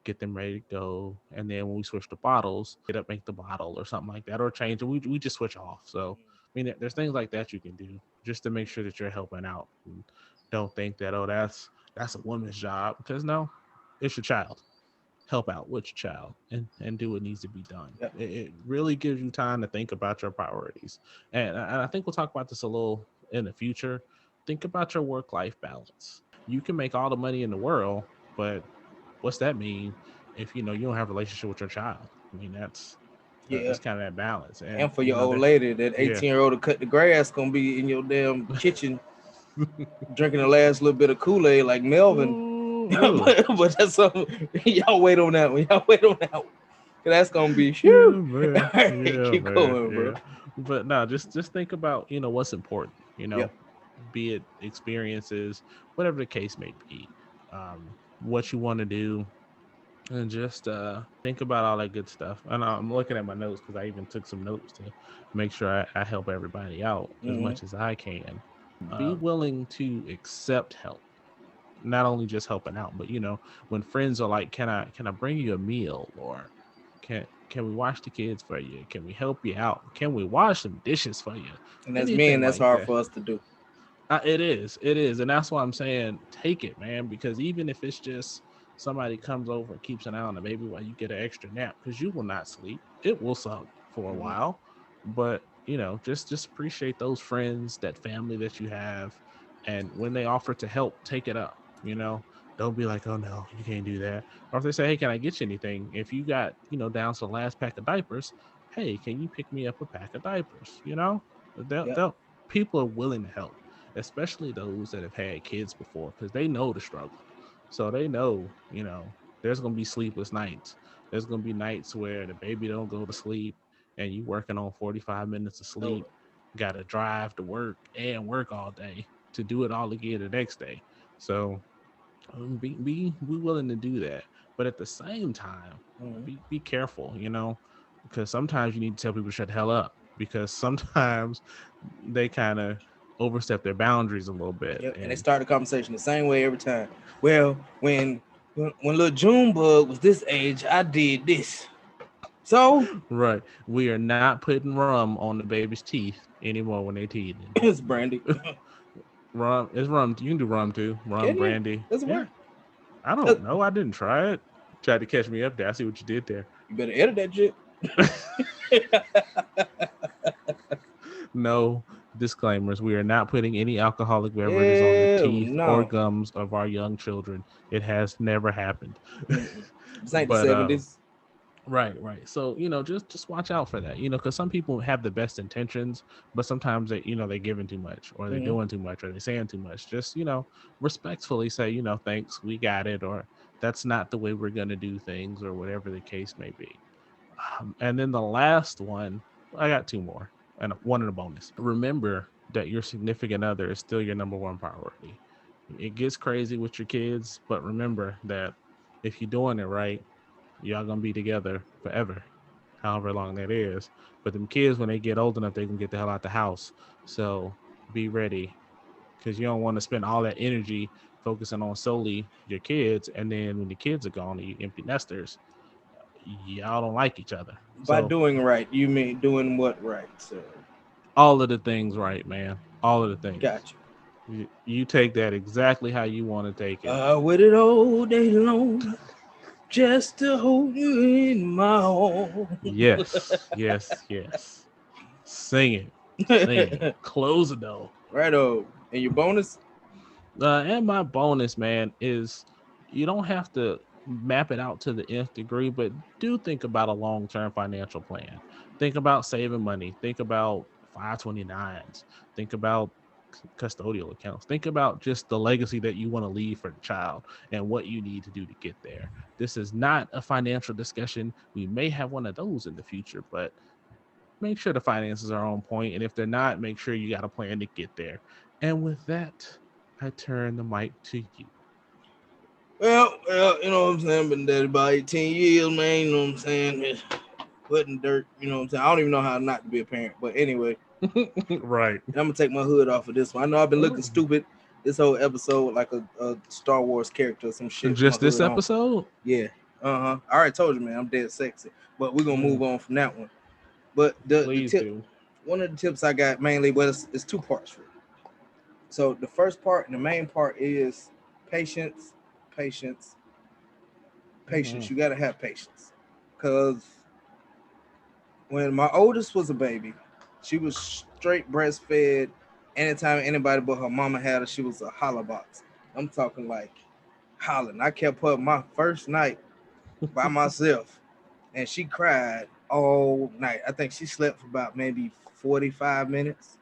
get them ready to go. And then when we switch to bottles, get up, make the bottle or something like that, or change, and we just switch off. So I mean, there's things like that you can do just to make sure that you're helping out. And don't think that that's a woman's job, because no, it's your child. Help out with your child and do what needs to be done. Yep. It really gives you time to think about your priorities. And I think we'll talk about this a little in the future. Think about your work-life balance. You can make all the money in the world, but what's that mean if you don't have a relationship with your child? I mean, Yeah. that's kind of that balance. And And for your old there, lady, that yeah. 18-year-old to cut the grass gonna be in your damn kitchen drinking the last little bit of Kool-Aid like Melvin. Ooh. but that's something y'all wait on that one. Y'all wait on that one. 'Cause that's gonna be Yeah, shoo. man. All right, Yeah, keep man. going, bro. Yeah. But no, just think about, what's important, Yep. be it experiences, whatever the case may be, what you want to do, and just think about all that good stuff. And I'm looking at my notes because I even took some notes to make sure I help everybody out as Mm-hmm. much as I can. Be willing to accept help, not only just helping out, but when friends are like, can I bring you a meal, or can we wash the kids for you? Can we help you out? Can we wash some dishes for you? And as men, Anything that's like hard that. for us to do. It is, and that's why I'm saying take it, man. Because even if it's just somebody comes over and keeps an eye on the baby while you get an extra nap, because you will not sleep. It will suck for a Mm-hmm. while, but just appreciate those friends, that family that you have, and when they offer to help, take it up. Don't be like, oh no, you can't do that. Or if they say, hey, can I get you anything? If you got down to the last pack of diapers, hey, can you pick me up a pack of diapers? Yep. They'll people are willing to help, especially those that have had kids before, because they know the struggle. So they know, there's going to be sleepless nights. There's going to be nights where the baby don't go to sleep and you working on 45 minutes of Oh, sleep, got to drive to work and work all day to do it all again the next day. So be willing to do that. But at the same time, mm-hmm. be careful, because sometimes you need to tell people to shut the hell up, because sometimes they kind of overstep their boundaries a little bit. Yep. And they And start the conversation the same way every time. Well, when little Junebug was this age, I did this. So right, we are not putting rum on the baby's teeth anymore when they teething. it's brandy. Rum is rum. You can do rum too. Rum, Can you? brandy. Does it Yeah. work? I don't know. I didn't try it. Tried to catch me up there. I see what you did there. You better edit that shit. No disclaimers. We are not putting any alcoholic beverages on the teeth or No. gums of our young children. It has never happened. This ain't the But 70s. right. So just watch out for that. Because some people have the best intentions, but sometimes they're giving too much, or they're doing too much, or they're saying too much. Just respectfully say thanks, we got it, or that's not the way we're gonna do things, or whatever the case may be. And then the last one, I got two more and one in a bonus. Remember that your significant other is still your number one priority. It gets crazy with your kids, but remember that if you're doing it right, y'all gonna be together forever, however long that is. But them kids, when they get old enough, they can get the hell out the house. So be ready, because you don't want to spend all that energy focusing on solely your kids, and then when the kids are gone, you empty nesters, y'all don't like each other. By So doing right, you mean doing what right, sir? all of the things right, man. All of the things. Gotcha. You take that exactly how you want to take it. I waited all day long just to hold you in my arms. Yes, yes, yes. Sing it. Close it though. Righto. And your bonus? And my bonus, man, is you don't have to map it out to the nth degree, but do think about a long-term financial plan. Think about saving money. Think about 529s. Think about custodial accounts. Think about just the legacy that you want to leave for the child and what you need to do to get there. This is not a financial discussion. We may have one of those in the future, but make sure the finances are on point. And if they're not, make sure you got a plan to get there. And with that, I turn the mic to you. Well, you know what I'm saying? Been dead about 18 years, man. You know what I'm saying? Putting dirt, you know what I'm saying? I don't even know how not to be a parent. But anyway. Right. I'm going to take my hood off of this one. I know I've been looking stupid this whole episode like a Star Wars character or some shit. Just this episode? On. Yeah. I already told you, man. I'm dead sexy. But we're going to move on from that one. But the tip, one of the tips I got mainly, but it's two parts for it. So the first part and the main part is patience. You got to have patience. Because when my oldest was a baby, she was straight breastfed. Anytime anybody but her mama had her, she was a holler box. I'm talking like hollering. I kept her my first night by myself, and she cried all night. I think she slept for about maybe 45 minutes.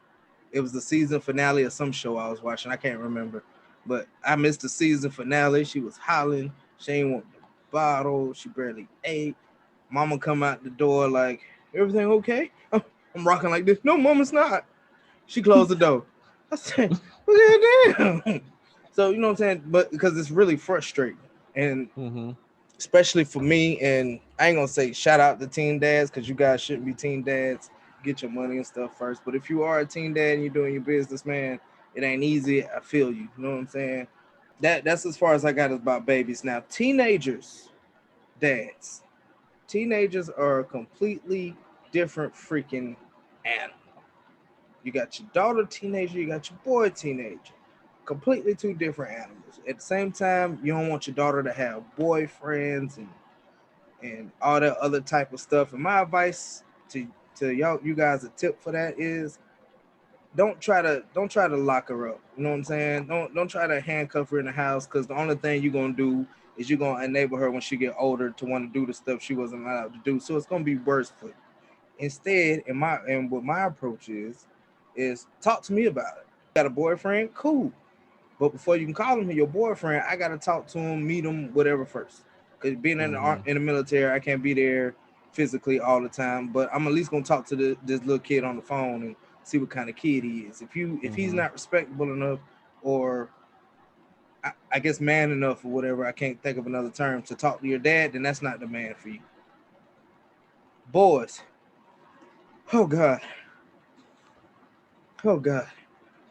It was the season finale of some show I was watching. I can't remember, but I missed the season finale. She was hollering. She ain't want the bottle. She barely ate. Mama come out the door like, everything okay? I'm rocking like this. No, mom, it's not. She closed the door. I said, well, damn. So, you know what I'm saying? But because it's really frustrating. And especially for me, and I ain't going to say shout out to teen dads because you guys shouldn't be teen dads. Get your money and stuff first. But if you are a teen dad and you're doing your business, man, it ain't easy. I feel you. You know what I'm saying? That's as far as I got about babies. Now, teenagers, dads. Teenagers are a completely different freaking animal. You got your daughter teenager, you got your boy teenager. Completely two different animals. At the same time, you don't want your daughter to have boyfriends and all that other type of stuff. And my advice to y'all, you guys, a tip for that is don't try to lock her up. You know what I'm saying? Don't try to handcuff her in the house, because the only thing you're gonna do is you're gonna enable her when she get older to want to do the stuff she wasn't allowed to do. So it's gonna be worse for you. Instead, what my approach is talk to me about it. Got a boyfriend? Cool. But before you can call him your boyfriend, I gotta talk to him, meet him, whatever first. Because being in the military, I can't be there physically all the time. But I'm at least gonna talk to this little kid on the phone and see what kind of kid he is. If he's not respectable enough, or I guess man enough or whatever, I can't think of another term, to talk to your dad, then that's not the man for you. Boys. Oh God.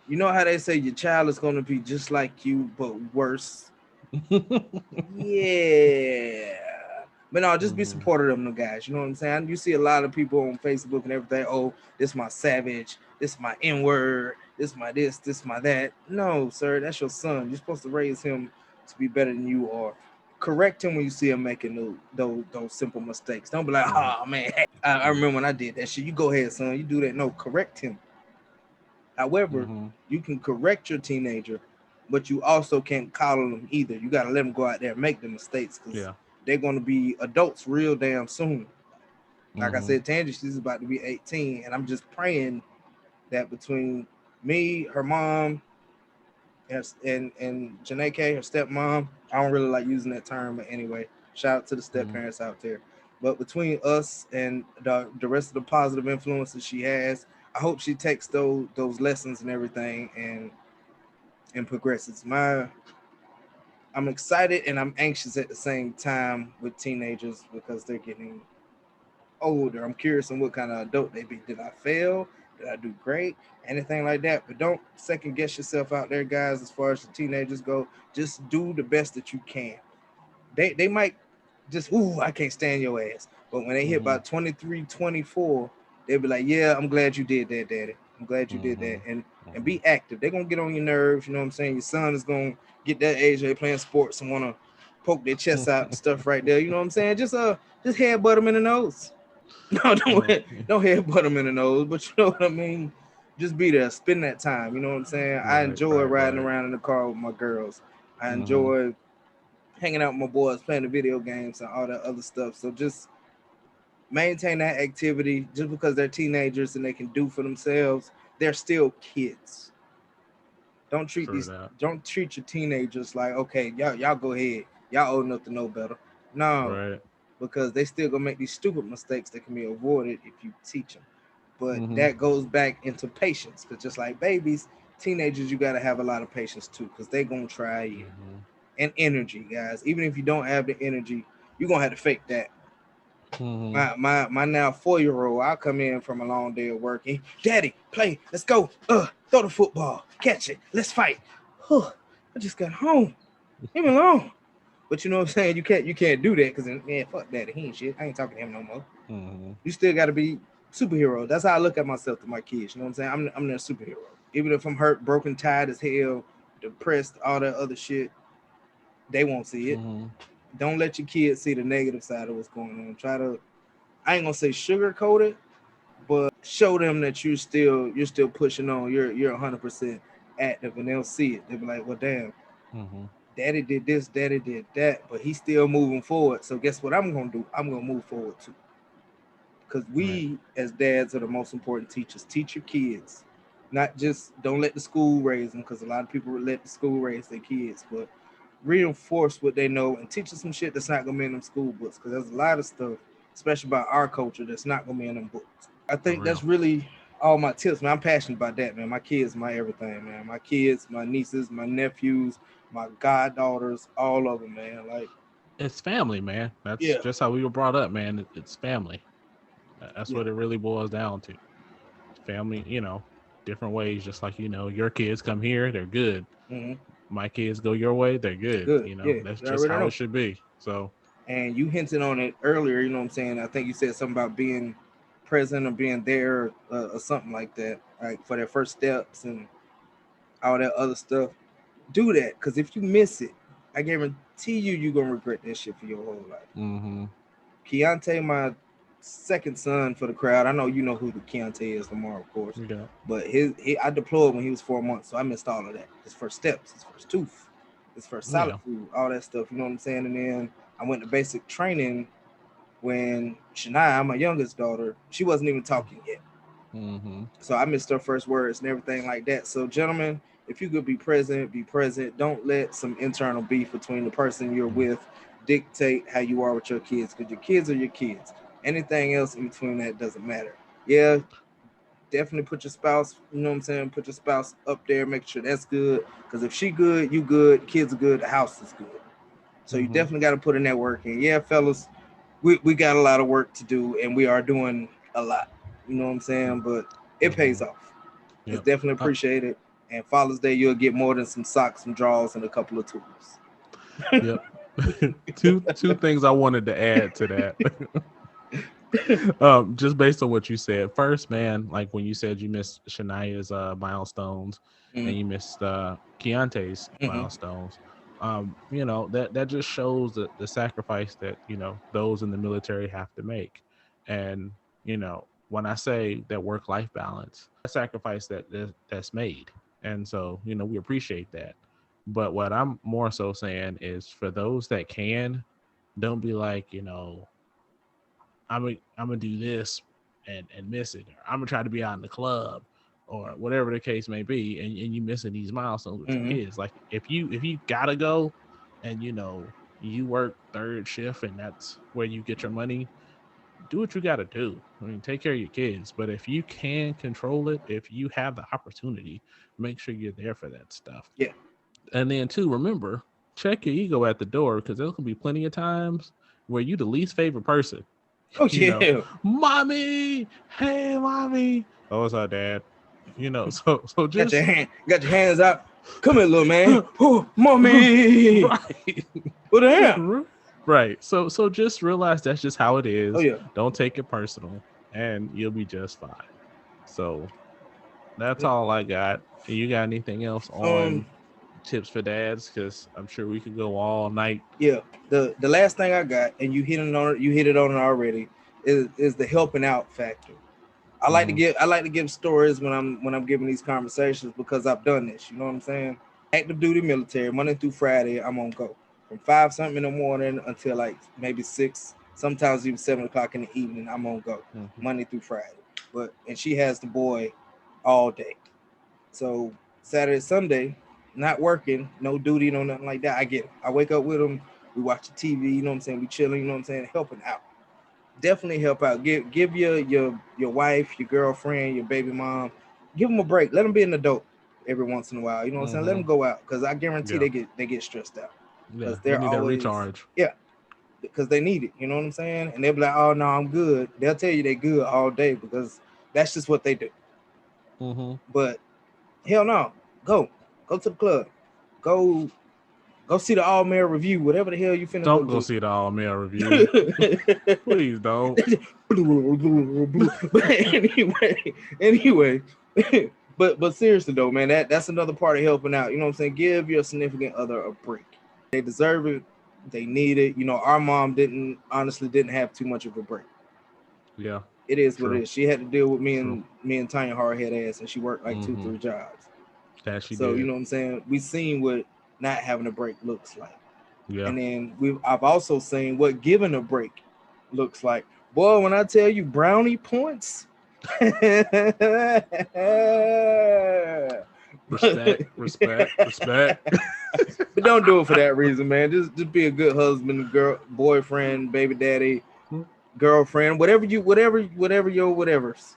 You know how they say your child is going to be just like you, but worse? Yeah. But no, just be supportive of them guys. You know what I'm saying? You see a lot of people on Facebook and everything. Oh, this my savage. This my N-word. This my this. This my that. No, sir. That's your son. You're supposed to raise him to be better than you are. Correct him when you see him making those simple mistakes. Don't be like, oh, man. I remember when I did that shit. You go ahead, son. You do that. No, correct him. However, you can correct your teenager, but you also can't coddle them either. You got to let them go out there and make the mistakes, because they're going to be adults real damn soon. Like I said, Tangy, she's about to be 18, and I'm just praying that between me, her mom, and Janae K, her stepmom, I don't really like using that term, but anyway, shout out to the step parents out there. But between us and the rest of the positive influences she has, I hope she takes those lessons and everything and progresses. I'm excited and I'm anxious at the same time with teenagers because they're getting older. I'm curious on what kind of adult they be. Did I fail? Did I do great? Anything like that. But don't second guess yourself out there, guys, as far as the teenagers go. Just do the best that you can. They might just, ooh, I can't stand your ass. But when they hit about 23, 24, they'll be like, yeah, I'm glad you did that, daddy. I'm glad you did that. And be active. They're gonna get on your nerves, you know what I'm saying? Your son is gonna get that age they playing sports and wanna poke their chest out and stuff right there. You know what I'm saying? Just headbutt them in the nose. No, don't headbutt them in the nose, but you know what I mean? Just be there, spend that time. You know what I'm saying? I enjoy riding around in the car with my girls. I enjoy hanging out with my boys, playing the video games and all that other stuff. So just maintain that activity. Just because they're teenagers and they can do for themselves, they're still kids. Don't treat your teenagers like, okay, y'all go ahead. Y'all old enough to know better. No, because they still gonna make these stupid mistakes that can be avoided if you teach them. But that goes back into patience, because just like babies, teenagers, you got to have a lot of patience too, because they gonna try you. And energy, guys. Even if you don't have the energy, you're gonna have to fake that. My now 4-year-old, I'll come in from a long day of work. Daddy, play, let's go. Throw the football, catch it, let's fight. I just got home. Leave me alone. But you know what I'm saying? You can't do that because, man, fuck daddy. He ain't shit. I ain't talking to him no more. You still got to be superhero. That's how I look at myself to my kids. You know what I'm saying? I'm their superhero. Even if I'm hurt, broken, tired as hell, depressed, all that other shit, they won't see it. Don't let your kids see the negative side of what's going on. I ain't gonna say sugarcoat it, but show them that you're still pushing on. You're 100% active, and they'll see it. They'll be like, well, damn, daddy did this, daddy did that, but he's still moving forward. So guess what I'm gonna do? I'm gonna move forward too. Because we as dads are the most important teachers. Teach your kids. Not just don't let the school raise them, because a lot of people let the school raise their kids, but reinforce what they know and teach them some shit that's not gonna be in them school books. Because there's a lot of stuff, especially about our culture, that's not gonna be in them books. I think that's really all my tips, man. I'm passionate about that, man. My kids, my everything, man. My kids, my nieces, my nephews, my goddaughters, all of them, man. Like, it's family, man. That's just how we were brought up, man. It's family. That's what it really boils down to. Family, different ways. Just like, your kids come here, they're good. My kids go your way, they're good. That's just how it should be. So, and you hinted on it earlier. You know what I'm saying? I think you said something about being present or being there or something like that, like for their first steps and all that other stuff. Do that, because if you miss it, I guarantee you're gonna regret that shit for your whole life. Keontae, my second son for the crowd. I know you know who the Keontae is, Lamar, of course. But I deployed when he was 4 months, so I missed all of that. His first steps, his first tooth, his first solid food, all that stuff. You know what I'm saying? And then I went to basic training when Shania, my youngest daughter, she wasn't even talking yet. So I missed her first words and everything like that. So, gentlemen, if you could be present, be present. Don't let some internal beef between the person you're with dictate how you are with your kids, because your kids are your kids. Anything else in between that doesn't matter. Yeah, definitely put your spouse, you know what I'm saying? Put your spouse up there, make sure that's good. Because if she good, you good, kids are good, the house is good. So you definitely got to put in that work. And yeah, fellas, we got a lot of work to do, and we are doing a lot. You know what I'm saying? But it pays off. It's definitely appreciated. And Father's Day, you'll get more than some socks, some drawers, and a couple of tools. Two things I wanted to add to that. Just based on what you said. First, man, like when you said you missed Shania's milestones and you missed Keontae's milestones, that just shows the sacrifice that those in the military have to make. And when I say that work-life balance, a sacrifice that's made. And so we appreciate that. But what I'm more so saying is, for those that can, don't be like, I'm gonna do this and miss it. Or I'm gonna try to be out in the club or whatever the case may be, and you missing these milestones with your kids. Like if you gotta go and you work third shift and that's where you get your money, do what you got to do. I mean, take care of your kids. But if you can control it, if you have the opportunity, make sure you're there for that stuff. Yeah. And then, too, remember, check your ego at the door, because there's going to be plenty of times where you the least favorite person. Oh, yeah. Mommy, hey, mommy. Oh, what's up, Dad? So just got your hands out. Come here, little man. Oh, mommy. Right. What the hell? Right. So just realize that's just how it is. Oh, yeah. Don't take it personal, and you'll be just fine. So that's all I got. You got anything else on tips for dads? Because I'm sure we could go all night. Yeah. The last thing I got, and you hit it on it already, is the helping out factor. I like to give stories when I'm giving these conversations, because I've done this. You know what I'm saying? Active duty military, Monday through Friday, I'm on go from 5 something in the morning until like maybe 6, sometimes even 7 o'clock in the evening. I'm on go Monday through Friday. And she has the boy all day. So Saturday, Sunday, not working, no duty, no nothing like that. I get it. I wake up with him. We watch the TV. You know what I'm saying? We chilling. You know what I'm saying? Helping out. Definitely help out. Give your wife, your girlfriend, your baby mom, give them a break. Let them be an adult every once in a while. You know what I'm saying? Let them go out, because I guarantee they get stressed out. Yeah, they need that recharge. Yeah, because they need it. You know what I'm saying? And they'll be like, "Oh no, I'm good." They'll tell you they're good all day, because that's just what they do. But hell no, go to the club, go see the all male review, whatever the hell you finna Don't go see the all male review. Please don't. But anyway, but seriously though, man, that's another part of helping out. You know what I'm saying? Give your significant other a break. They deserve it. They need it. Our mom didn't have too much of a break. Yeah. It is what it is. She had to deal with me and Tanya hard-head ass, and she worked like 2-3 jobs. That she so did. You know what I'm saying? We seen what not having a break looks like. Yeah. And then I've also seen what giving a break looks like. Boy, when I tell you brownie points. Respect. But don't do it for that reason, man. Just be a good husband, girl, boyfriend, baby daddy, girlfriend, whatever your whatevers.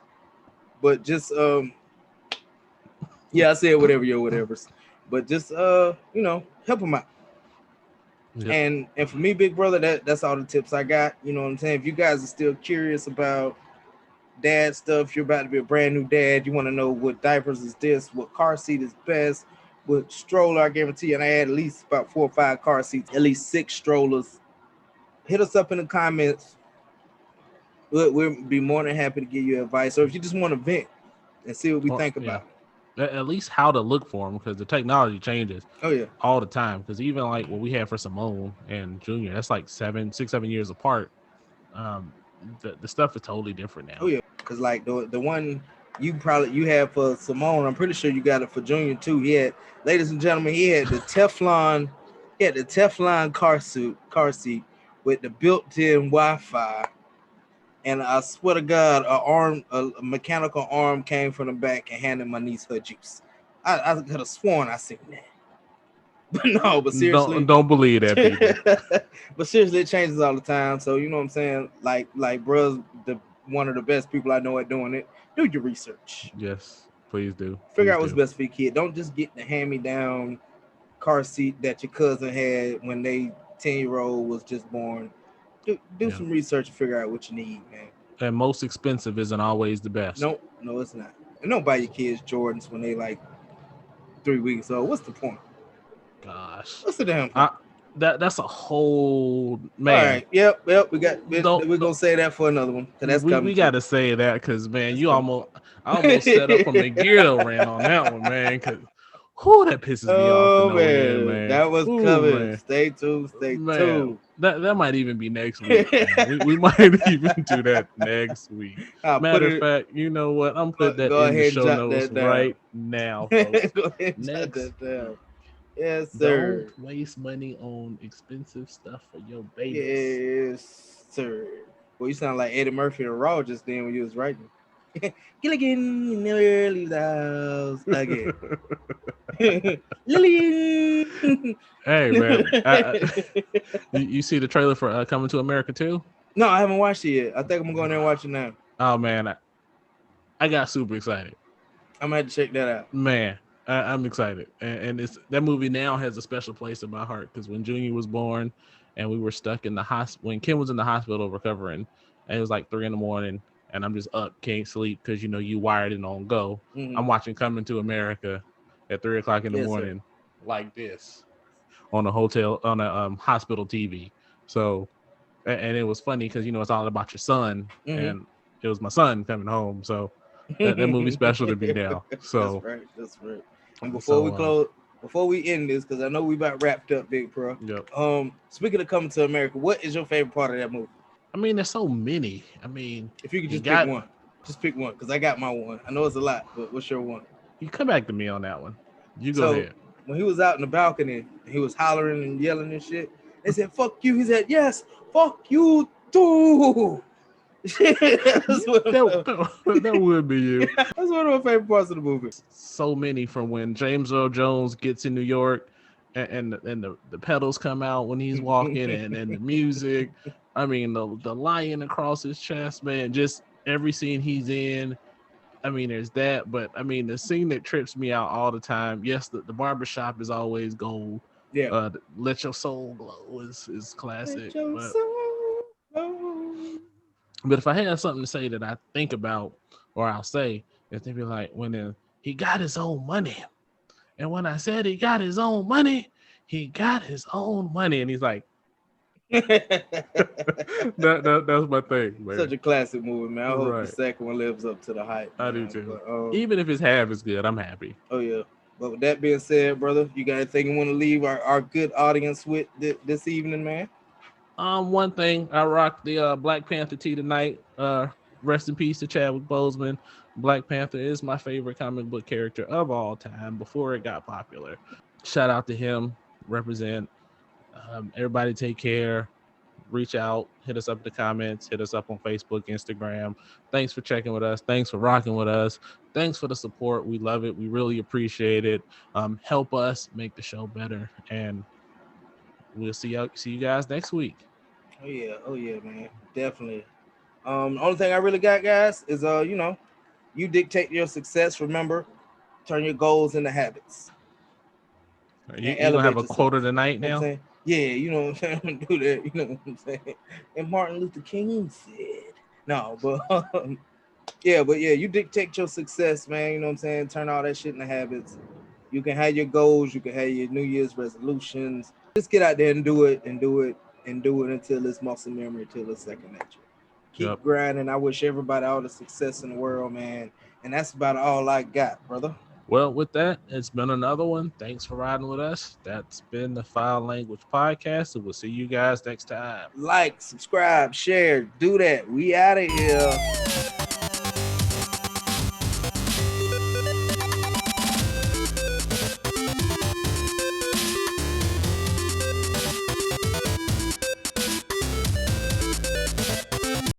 But just I said whatever your whatevers. But just help them out. Yep. And for me, big brother, that's all the tips I got. You know what I'm saying? If you guys are still curious about dad stuff, you're about to be a brand new dad, you want to know what diapers is this, what car seat is best, what stroller, I guarantee you, and I had at least about 4 or 5 car seats, at least 6 strollers. Hit us up in the comments. We'll be more than happy to give you advice. Or if you just want to vent and see what we think about it. At least how to look for them, because the technology changes all the time. Because even like what we had for Simone and Junior, that's like 7 years apart. The stuff is totally different now. Oh yeah, because like the one you had for Simone, I'm pretty sure you got it for Junior too. He had, ladies and gentlemen, he had the Teflon car seat with the built-in Wi-Fi. And I swear to God, a mechanical arm came from the back and handed my niece her juice. I could have sworn I seen that. But no, but seriously. Don't believe that, people. But seriously, it changes all the time. So you know what I'm saying? Like bros, one of the best people I know at doing it. Do your research. Yes, please do. Figure out what's best for your kid. Don't just get the hand-me-down car seat that your cousin had when they 10-year-old was just born. Do some research and figure out what you need, man. And most expensive isn't always the best. No, it's not. And don't buy your kids Jordans when they like 3 weeks old. What's the point? Gosh. What's the damn point? That's a whole man. All right. Yep. We're gonna say that for another one. That's coming. We gotta say that because man, I almost set up a McGill rant on that one, man. Because that pisses me off. Man. That was coming. Man. Stay tuned. That might even be next week. we might even do that next week. Matter of fact, you know what? I'm putting that in the show notes right now. Go ahead and jot that down. Yes, sir. Don't waste money on expensive stuff for your babies. Yes, sir. Well, you sound like Eddie Murphy and Raw just then when you was writing. Gilligan, you never leave the house again. Lillian. Hey, man. You see the trailer for Coming to America too? No, I haven't watched it yet. I think I'm going there and watch it now. Oh man, I got super excited. I'm gonna have to check that out. Man, I'm excited, and it's that movie now has a special place in my heart because when Junior was born, and we were stuck in the hospital when Kim was in the hospital recovering, and it was like 3 a.m, and I'm just up, can't sleep because you wired it on go. Mhm. I'm watching Coming to America at 3 o'clock in the morning, like this, on a hospital TV. So, and it was funny because it's all about your son, and it was my son coming home. So that movie's special to me now. So that's right. And before we end this, because I know we about wrapped up, Big Pro. Yep. Speaking of Coming to America, what is your favorite part of that movie? I mean, there's so many. I mean, if you could just pick one, because I got my one. I know it's a lot, but what's your one? You come back to me on that one. You go ahead. When he was out in the balcony, he was hollering and yelling and shit. They said, "Fuck you." He said, "Yes, fuck you too." that would be you. That's one of my favorite parts of the movie. So many, from when James Earl Jones gets in New York and the pedals come out when he's walking and the music. I mean, the lion across his chest, man, just every scene he's in. I mean, there's that, but I mean, the scene that trips me out all the time. Yes, the barbershop is always gold. Yeah. Let Your Soul Glow is classic. But if I had something to say that I think about, or I'll say, if they be like, when he got his own money. And when I said he got his own money, he got his own money. And he's like, that's my thing, man. Such a classic movie, man. I hope the second one lives up to the hype. I do too. But, even if it's half as good, I'm happy. Oh yeah. But with that being said, brother, you got anything you want to leave our good audience with this evening, man? One thing, I rocked the Black Panther tee tonight. Rest in peace to Chadwick Boseman. Black Panther is my favorite comic book character of all time before it got popular. Shout out to him. Represent. Everybody take care. Reach out. Hit us up in the comments. Hit us up on Facebook, Instagram. Thanks for checking with us. Thanks for rocking with us. Thanks for the support. We love it. We really appreciate it. Help us make the show better. And we'll see you guys next week. Oh yeah, man. Definitely. The only thing I really got, guys, is you dictate your success. Remember, turn your goals into habits. You gonna have a quote of the night now? Yeah, you know what I'm saying? I'm gonna do that, you know what I'm saying? And Martin Luther King said, no, but you dictate your success, man. You know what I'm saying? Turn all that shit into habits. You can have your goals, you can have your New Year's resolutions. Just get out there and do it until it's muscle memory, until it's second nature. Keep grinding. I wish everybody all the success in the world, man. And that's about all I got, brother. Well, with that, it's been another one. Thanks for riding with us. That's been the Fowl Language Podcast, and we'll see you guys next time. Like, subscribe, share, do that. We out of here.